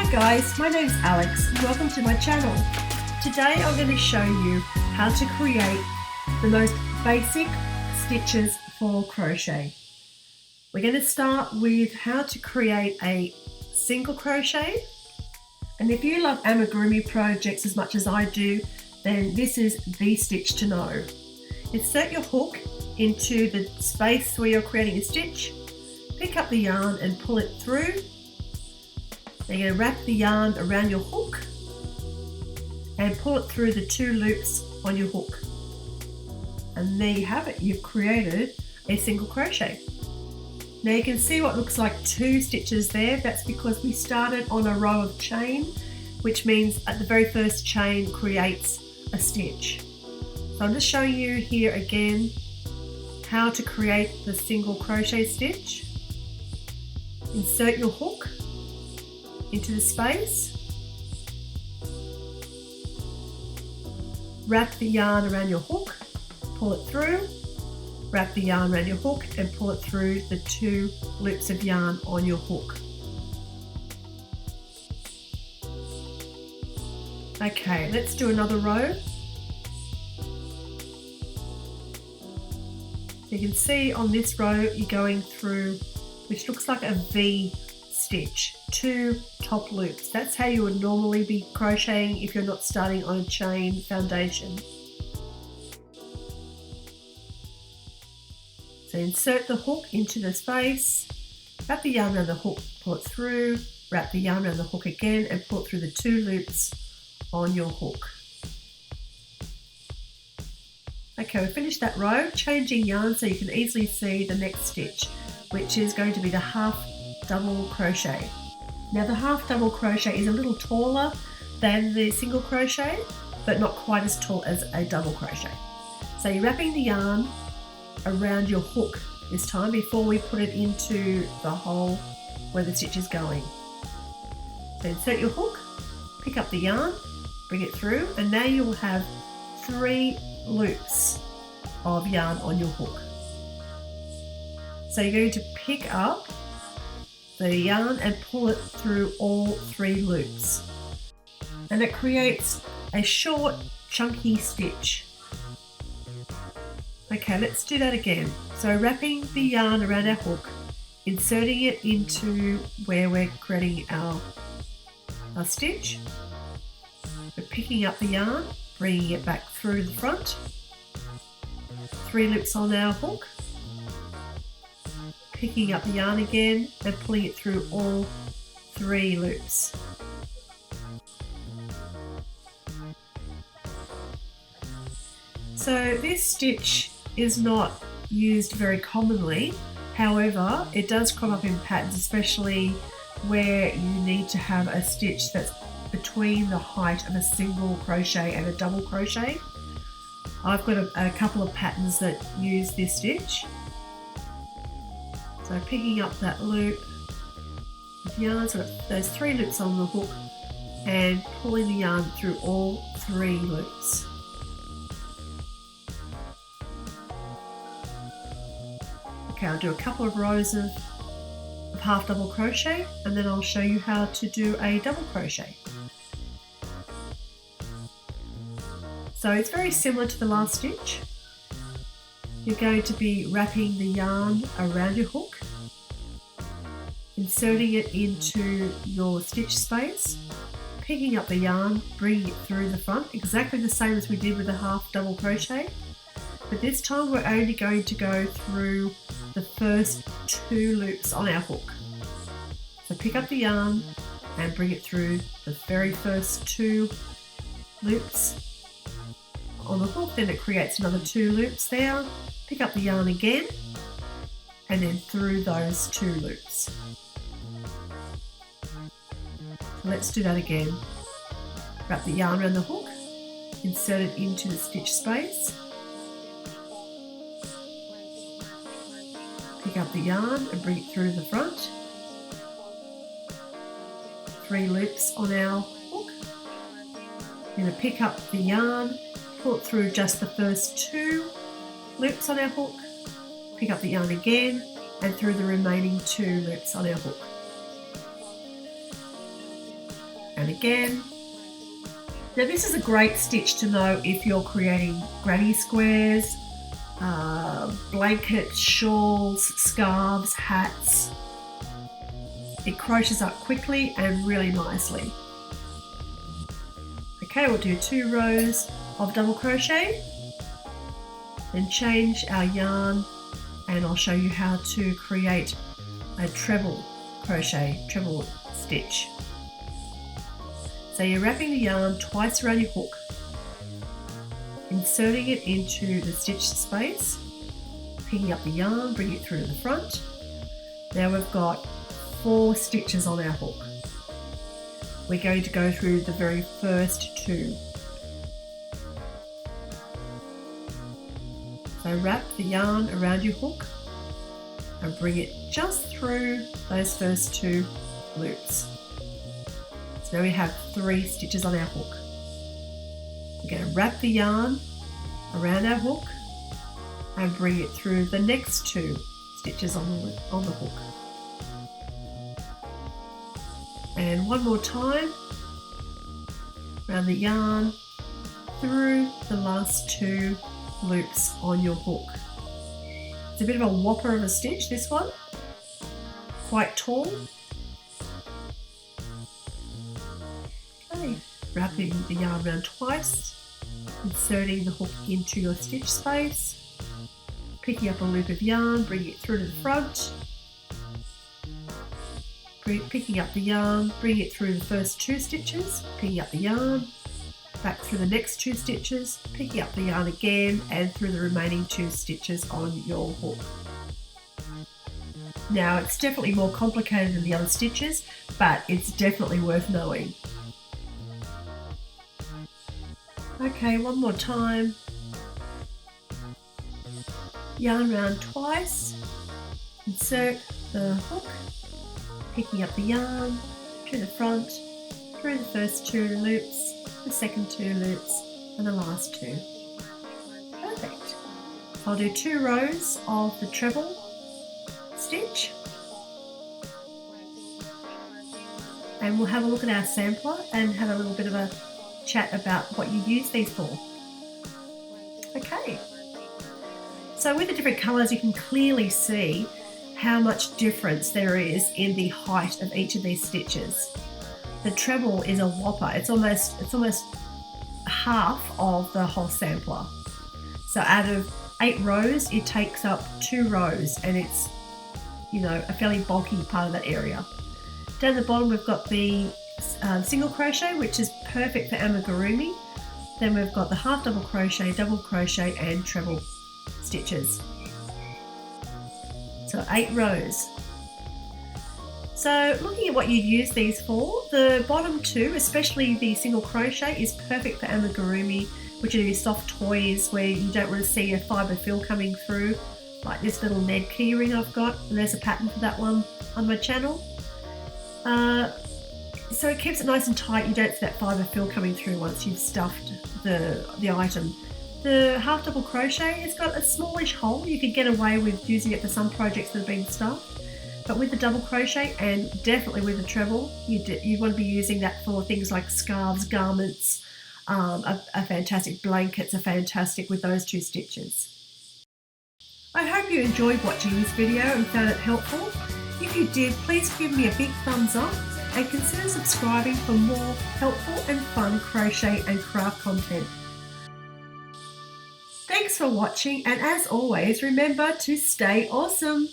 Hi guys, my name's Alex and welcome to my channel. Today I'm going to show you how to create the most basic stitches for crochet. We're going to start with how to create a single crochet, and if you love amigurumi projects as much as I do, then this is the stitch to know. Insert your hook into the space where you're creating a stitch, pick up the yarn and pull it through. Then you're going to wrap the yarn around your hook and pull it through the 2 loops on your hook. And there you have it, you've created a single crochet. Now you can see what looks like 2 stitches there. That's because we started on a row of chain, which means at the very first chain creates a stitch. So I'm just showing you here again how to create the single crochet stitch. Insert your hook into the space, wrap the yarn around your hook, pull it through, wrap the yarn around your hook and pull it through the 2 loops of yarn on your hook. Okay, let's do another row. So you can see on this row you're going through, which looks like a V stitch, 2 top loops. That's how you would normally be crocheting if you're not starting on a chain foundation. So insert the hook into the space, wrap the yarn around the hook, pull it through, wrap the yarn around the hook again and pull it through the 2 loops on your hook. Okay, we finished that row, changing yarn so you can easily see the next stitch, which is going to be the half double crochet. Now the half double crochet is a little taller than the single crochet, but not quite as tall as a double crochet. So you're wrapping the yarn around your hook this time before we put it into the hole where the stitch is going. So insert your hook, pick up the yarn, bring it through, and now you will have 3 loops of yarn on your hook. So you're going to pick up the yarn and pull it through all 3 loops, and it creates a short chunky stitch. Okay, let's do that again. So wrapping the yarn around our hook, inserting it into where we're creating our stitch, we're picking up the yarn, bringing it back through the front, 3 loops on our hook, picking up the yarn again and pulling it through all 3 loops. So this stitch is not used very commonly, however it does crop up in patterns, especially where you need to have a stitch that's between the height of a single crochet and a double crochet. I've got a couple of patterns that use this stitch. So picking up that loop with yarn, so those 3 loops on the hook and pulling the yarn through all 3 loops. Okay, I'll do a couple of rows of half double crochet and then I'll show you how to do a double crochet. So it's very similar to the last stitch. You're going to be wrapping the yarn around your hook, inserting it into your stitch space, picking up the yarn, bringing it through the front, exactly the same as we did with the half double crochet, but this time we're only going to go through the first 2 loops on our hook. So pick up the yarn and bring it through the very first 2 loops on the hook, then it creates another 2 loops there, pick up the yarn again and then through those 2 loops. So let's do that again. Wrap the yarn around the hook, insert it into the stitch space, pick up the yarn and bring it through the front, 3 loops on our hook, then pick up the yarn, pull it through just the first 2 loops on our hook, pick up the yarn again and through the remaining 2 loops on our hook. around again. Now this is a great stitch to know if you're creating granny squares, blankets, shawls, scarves, hats. It crochets up quickly and really nicely. Okay, we'll do 2 rows of double crochet, then change our yarn, and I'll show you how to create a treble crochet, treble stitch. So you're wrapping the yarn twice around your hook, inserting it into the stitch space, picking up the yarn, bring it through to the front. Now we've got 4 stitches on our hook. We're going to go through the very first 2. So wrap the yarn around your hook and bring it just through those first 2 loops. So now we have 3 stitches on our hook. We're going to wrap the yarn around our hook and bring it through the next 2 stitches on the hook. And one more time, around the yarn through the last 2 loops on your hook. It's a bit of a whopper of a stitch, this one, quite tall. Okay, wrapping the yarn around twice, inserting the hook into your stitch space, picking up a loop of yarn, bringing it through to the front, picking up the yarn, bringing it through the first 2 stitches, picking up the yarn, back through the next 2 stitches, picking up the yarn again, and through the remaining 2 stitches on your hook. Now it's definitely more complicated than the other stitches, but it's definitely worth knowing. Okay, one more time. Yarn round twice, insert the hook, picking up the yarn to the front, through the first 2 loops, the second 2 loops, and the last 2. Perfect. I'll do 2 rows of the treble stitch, and we'll have a look at our sampler and have a little bit of a chat about what you use these for. Okay, so with the different colours you can clearly see how much difference there is in the height of each of these stitches. The treble is a whopper. It's almost half of the whole sampler. So out of 8 rows, it takes up 2 rows, and it's, you know, a fairly bulky part of that area. Down the bottom we've got the single crochet, which is perfect for amigurumi. Then we've got the half double crochet, double crochet, and treble stitches. So 8 rows. So looking at what you'd use these for, the bottom 2, especially the single crochet, is perfect for amigurumi, which are these soft toys where you don't want to see a fibre fill coming through, like this little Ned keyring I've got, and there's a pattern for that one on my channel. So it keeps it nice and tight, you don't see that fibre fill coming through once you've stuffed the item. The half double crochet, it's got a smallish hole. You could get away with using it for some projects that have been stuffed, but with the double crochet, and definitely with the treble, you want to be using that for things like scarves, garments, are fantastic. Blankets are fantastic with those 2 stitches. I hope you enjoyed watching this video and found it helpful. If you did, please give me a big thumbs up and consider subscribing for more helpful and fun crochet and craft content. Thanks for watching, and as always, remember to stay awesome.